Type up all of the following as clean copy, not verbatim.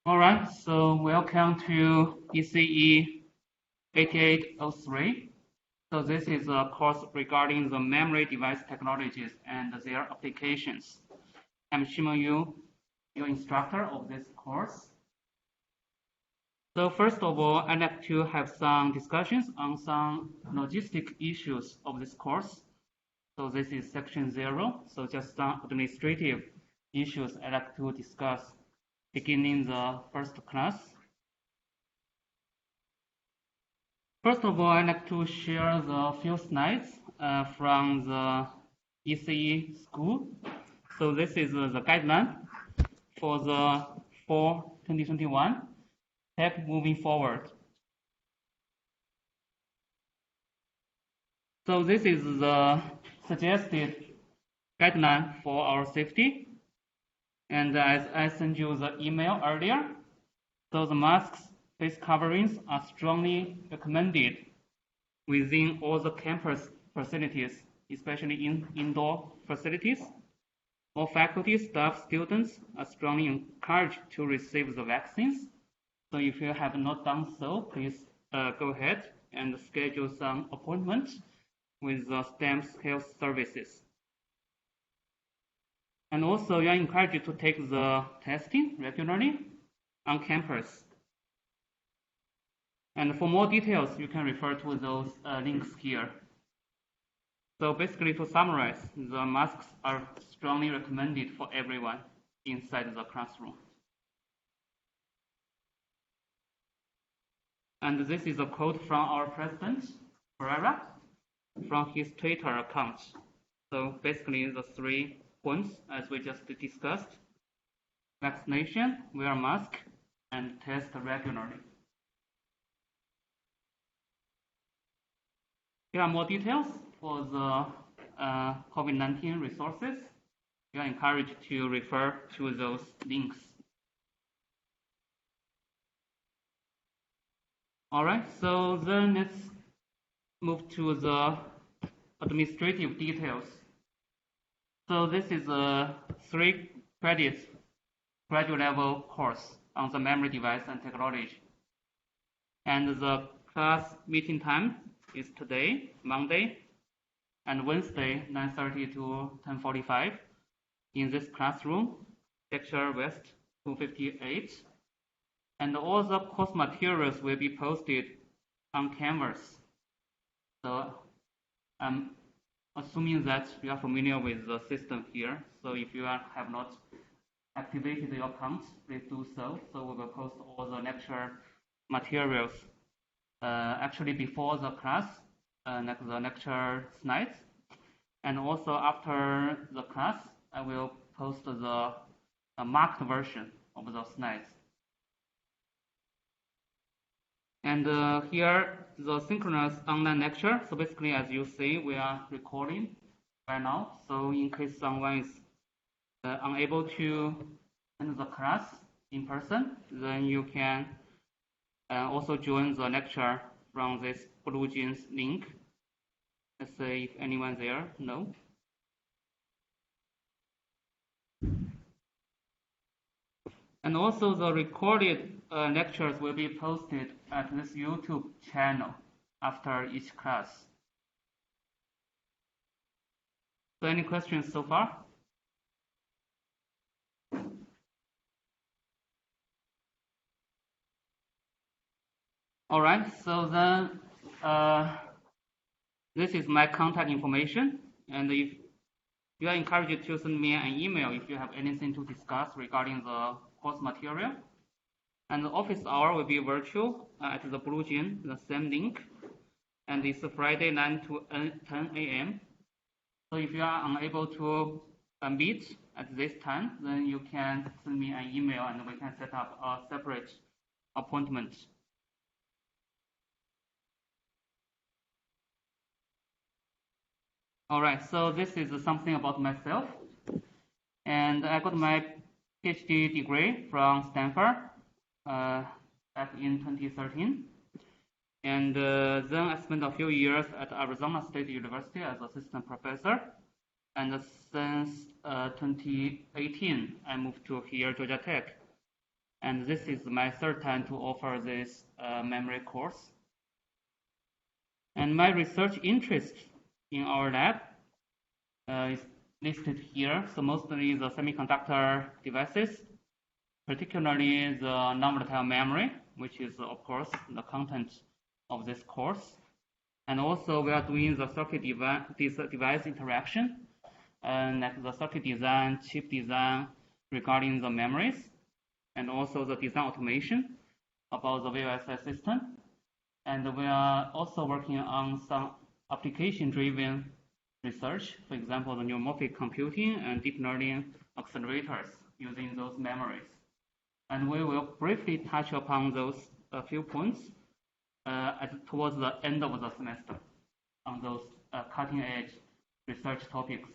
All right, so welcome to ECE 8803. So this is a course regarding the memory device technologies and their applications. I'm Shimon Yu, your instructor of this course. So first of all, I'd like to have some discussions on some logistic issues of this course. So this is section 0, so just some administrative issues I'd like to discuss beginning the first class. First of all, I'd like to share the few slides from the ECE school. So this is the guideline for the fall 2021 tech moving forward. So this is the suggested guideline for our safety. And as I sent you the email earlier, so the masks, face coverings are strongly recommended within all the campus facilities, especially in indoor facilities. All faculty, staff, students are strongly encouraged to receive the vaccines. So if you have not done so, please go ahead and schedule some appointments with the STEM health services. And also, you are encouraged to take the testing regularly on campus. And for more details, you can refer to those links here. So basically, to summarize, the masks are strongly recommended for everyone inside the classroom. And this is a quote from our president, Pereira, from his Twitter account. So basically, the 3 points, as we just discussed: vaccination, wear mask, and test regularly. Here are more details for the COVID-19 resources. You are encouraged to refer to those links. All right, so then let's move to the administrative details. So this is a 3 credits graduate level course on the memory device and technology. And the class meeting time is today, Monday, and Wednesday, 9:30 to 10:45 in this classroom, lecture West 258. And all the course materials will be posted on Canvas. So I'm assuming that you are familiar with the system here. So if you have not activated your account, please do so. So we will post all the lecture materials actually before the class, the lecture slides. And also after the class, I will post the marked version of those slides. And here, the synchronous online lecture. So basically, as you see, we are recording right now. So in case someone is unable to attend the class in person, then you can also join the lecture from this BlueJeans link. Let's say if anyone there, no. And also the recorded lectures will be posted at this YouTube channel after each class. So any questions so far? All right, so then this is my contact information, and if you are encouraged to send me an email if you have anything to discuss regarding the course material. And the office hour will be virtual at the BlueJeans, the same link, and it's Friday 9 to 10 a.m. So if you are unable to meet at this time, then you can send me an email and we can set up a separate appointment. All right, so this is something about myself. And I got my PhD degree from Stanford back in 2013. And then I spent a few years at Arizona State University as assistant professor. And since 2018, I moved to here, Georgia Tech. And this is my third time to offer this memory course. And my research interest in our lab is listed here. So mostly the semiconductor devices, particularly the non-volatile memory, which is, of course, the content of this course. And also we are doing the circuit device interaction, like the circuit design, chip design regarding the memories, and also the design automation about the VLSI system. And we are also working on some application-driven research, for example, the neuromorphic computing and deep learning accelerators using those memories. And we will briefly touch upon those few points towards the end of the semester on those cutting-edge research topics.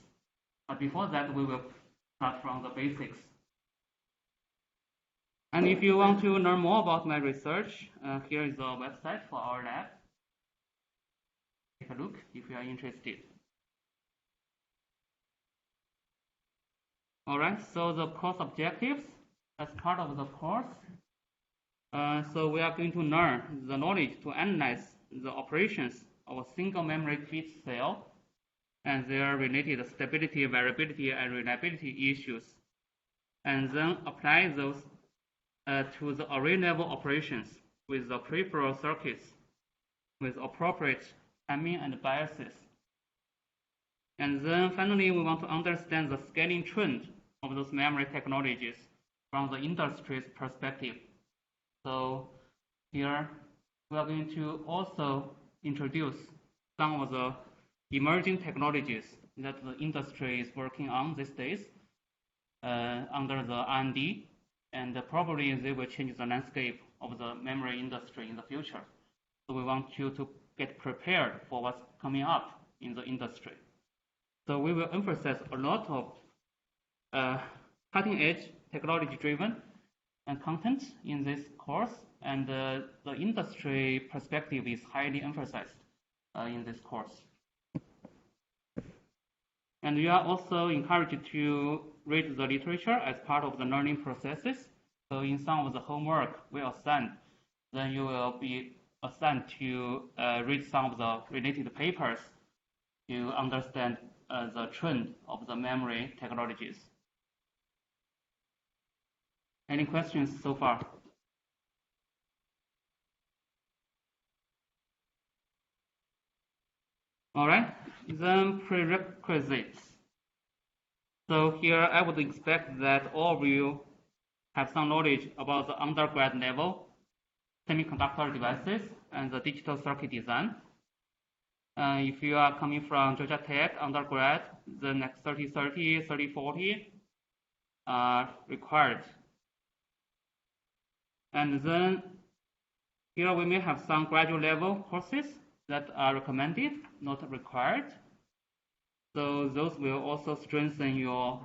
But before that, we will start from the basics. And if you want to learn more about my research, here is the website for our lab. Take a look if you are interested. All right, so the course objectives as part of the course. So we are going to learn the knowledge to analyze the operations of a single memory fit cell and their related stability, variability, and reliability issues, and then apply those to the array level operations with the peripheral circuits with appropriate timing and biases. And then finally, we want to understand the scaling trend of those memory technologies from the industry's perspective. So here we are going to also introduce some of the emerging technologies that the industry is working on these days under the R&D, and probably they will change the landscape of the memory industry in the future. So we want you to get prepared for what's coming up in the industry. So we will emphasize a lot of cutting-edge technology-driven content in this course, and the industry perspective is highly emphasized in this course. And you are also encouraged to read the literature as part of the learning processes. So in some of the homework we assign, then you will be assigned to read some of the related papers to understand the trend of the memory technologies. Any questions so far? All right, then prerequisites. So here I would expect that all of you have some knowledge about the undergrad level semiconductor devices and the digital circuit design. If you are coming from Georgia Tech undergrad, the next 3030, 3040 are required. And then here we may have some graduate level courses that are recommended, not required. So those will also strengthen your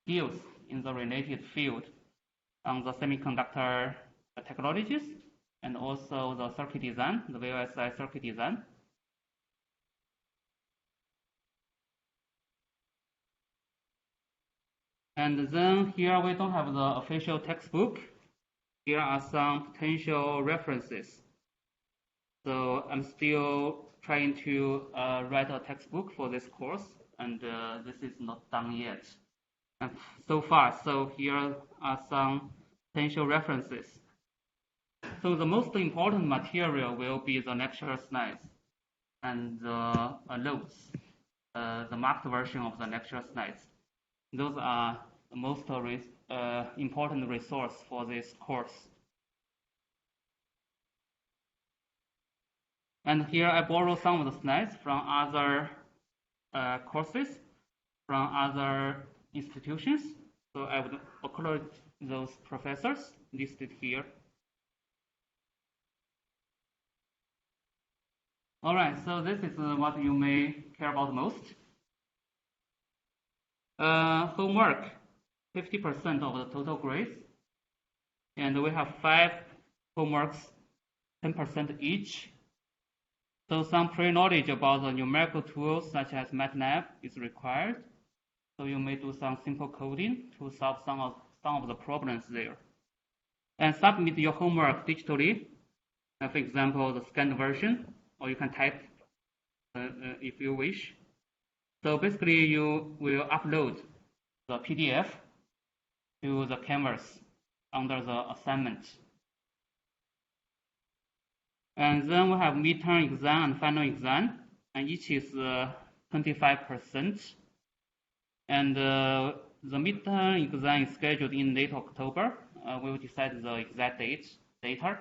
skills in the related field on the semiconductor technologies and also the circuit design, the VLSI circuit design. And then here we don't have the official textbook. Here are some potential references. So I'm still trying to write a textbook for this course, and this is not done yet. And so far, so here are some potential references. So the most important material will be the lecture slides and the notes, the marked version of the lecture slides. Those are the most important resource for this course. And here I borrow some of the slides from other courses, from other institutions. So I would acknowledge those professors listed here. All right, so this is what you may care about most. Homework, 50% of the total grades. And we have 5 homeworks, 10% each. So some pre-knowledge about the numerical tools such as MATLAB is required. So you may do some simple coding to solve some of some of the problems there. And submit your homework digitally, for example, the scanned version, or you can type if you wish. So basically, you will upload the PDF to the Canvas under the assignment. And then we have midterm exam and final exam, and each is 25%. And the midterm exam is scheduled in late October. We will decide the exact data.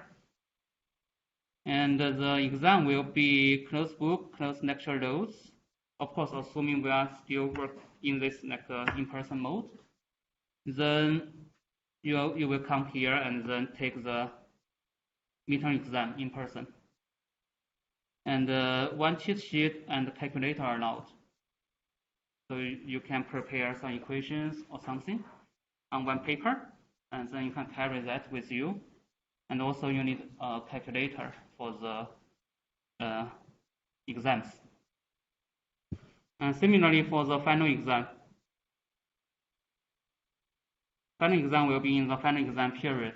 And the exam will be closed book, closed lecture notes. Of course, assuming we are still work in this in-person mode. Then you will come here and then take the midterm exam in person. And one cheat sheet and calculator are allowed. So you can prepare some equations or something on one paper, and then you can carry that with you. And also you need a calculator for the exams. And similarly for the final exam. Final exam will be in the final exam period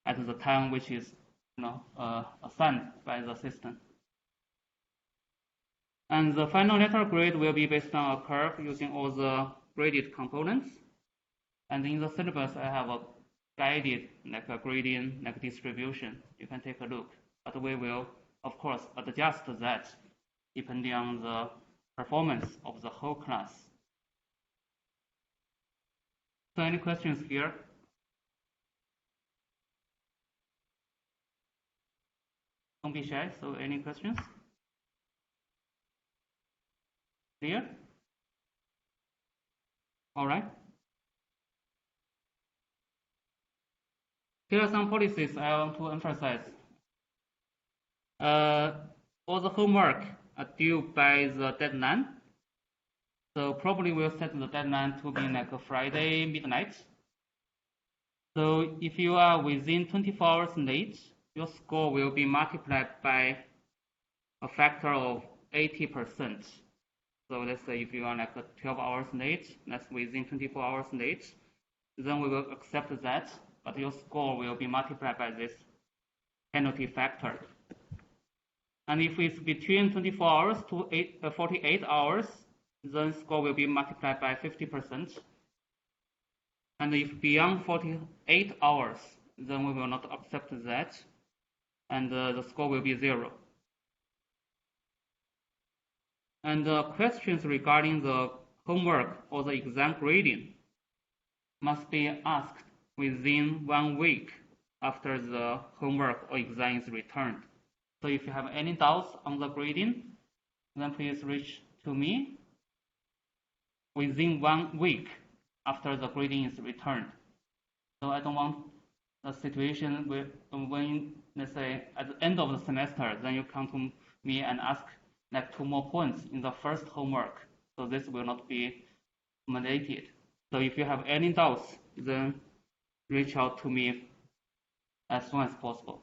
at the time which is assigned by the system. And the final letter grade will be based on a curve using all the graded components. And in the syllabus, I have a guided a gradient distribution. You can take a look. But we will, of course, adjust that depending on the performance of the whole class. So any questions here? Don't be shy. So any questions? Clear? All right. Here are some policies I want to emphasize. All the homework are due by the deadline. So probably we'll set the deadline to be like a Friday midnight. So if you are within 24 hours late, your score will be multiplied by a factor of 80%. So let's say if you are like 12 hours late, that's within 24 hours late, then we will accept that, but your score will be multiplied by this penalty factor. And if it's between 24 hours to 48 hours, then score will be multiplied by 50%. And if beyond 48 hours, then we will not accept that, and the score will be 0. And questions regarding the homework or the exam grading must be asked within 1 week after the homework or exam is returned. So if you have any doubts on the grading, then please reach to me within 1 week after the grading is returned. So I don't want a situation where when, let's say, at the end of the semester, then you come to me and ask like 2 more points in the first homework. So this will not be mandated. So if you have any doubts, then reach out to me as soon as possible.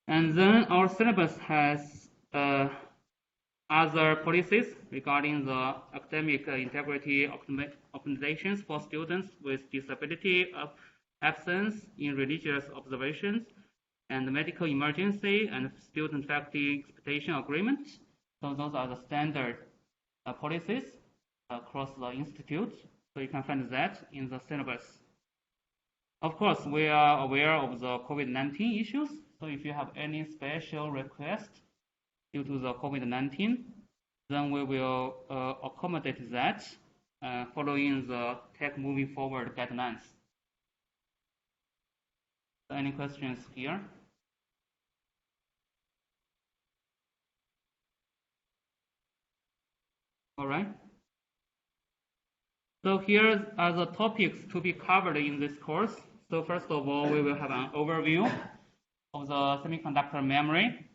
And then our syllabus has other policies regarding the academic integrity optimizations for students with disability, absence in religious observations, and medical emergency, and student-faculty expectation agreement. So those are the standard policies across the institute. So you can find that in the syllabus. Of course, we are aware of the COVID-19 issues. So if you have any special request due to the COVID-19, then we will accommodate that following the Tech Moving Forward guidelines. So any questions here? All right. So here are the topics to be covered in this course. So first of all, we will have an overview of the semiconductor memory,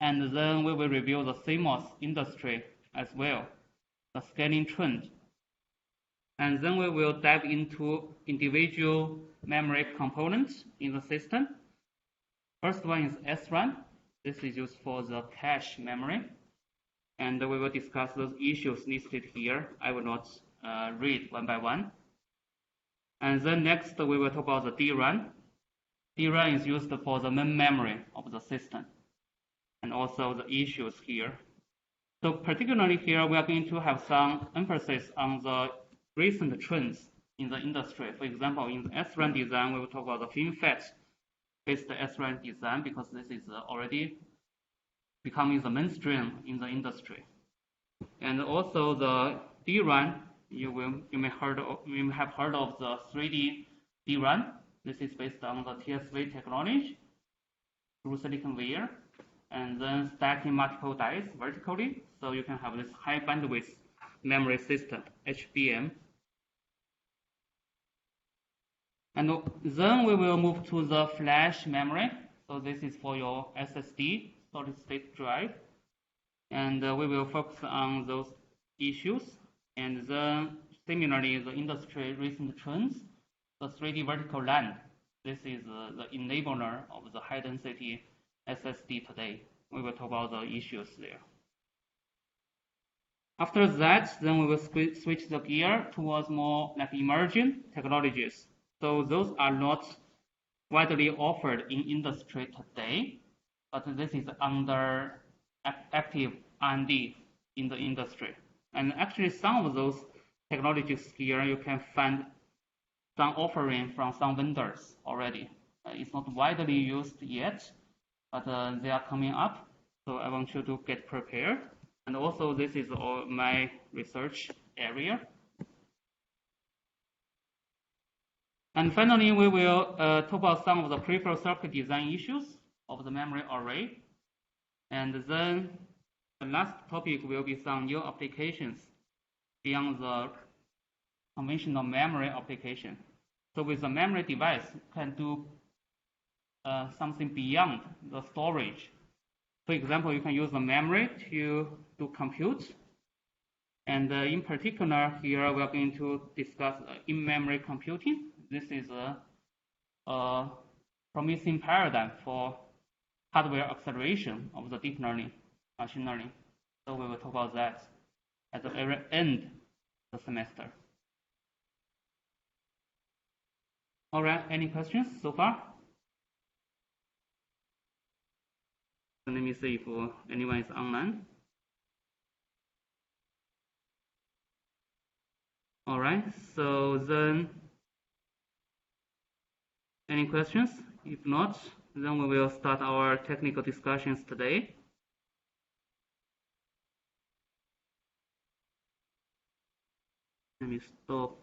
and then we will review the CMOS industry as well, the scaling trend. And then we will dive into individual memory components in the system. First one is SRAM. This is used for the cache memory. And we will discuss those issues listed here. I will not read one by one. And then next we will talk about the DRAM. DRAM is used for the main memory of the system, and also the issues here. So particularly here, we are going to have some emphasis on the recent trends in the industry. For example, in the SRAM design, we will talk about the FinFET-based SRAM design because this is already becoming the mainstream in the industry. And also the DRAM, you may have heard of the 3D DRAM. This is based on the TSV technology through silicon via, and then stacking multiple dies vertically, so you can have this high bandwidth memory system, HBM. And then we will move to the flash memory. So this is for your SSD, solid state drive. And we will focus on those issues. And then similarly, the industry recent trends, the 3D vertical LAN. This is the enabler of the high density SSD today. We will talk about the issues there. After that, then we will switch the gear towards more like emerging technologies. So those are not widely offered in industry today, but this is under active R&D in the industry. And actually some of those technologies here, you can find some offering from some vendors already. It's not widely used yet, but they are coming up. So I want you to get prepared. And also this is all my research area. And finally, we will talk about some of the peripheral circuit design issues of the memory array. And then the last topic will be some new applications beyond the conventional memory application. So with the memory device, you can do something beyond the storage. For example, you can use the memory to do compute. And in particular, here we are going to discuss in-memory computing. This is a promising paradigm for hardware acceleration of the deep learning, machine learning. So we will talk about that at the very end of the semester. All right, any questions so far? So let me see if anyone is online. All right, so then any questions? If not, then we will start our technical discussions today. Let me stop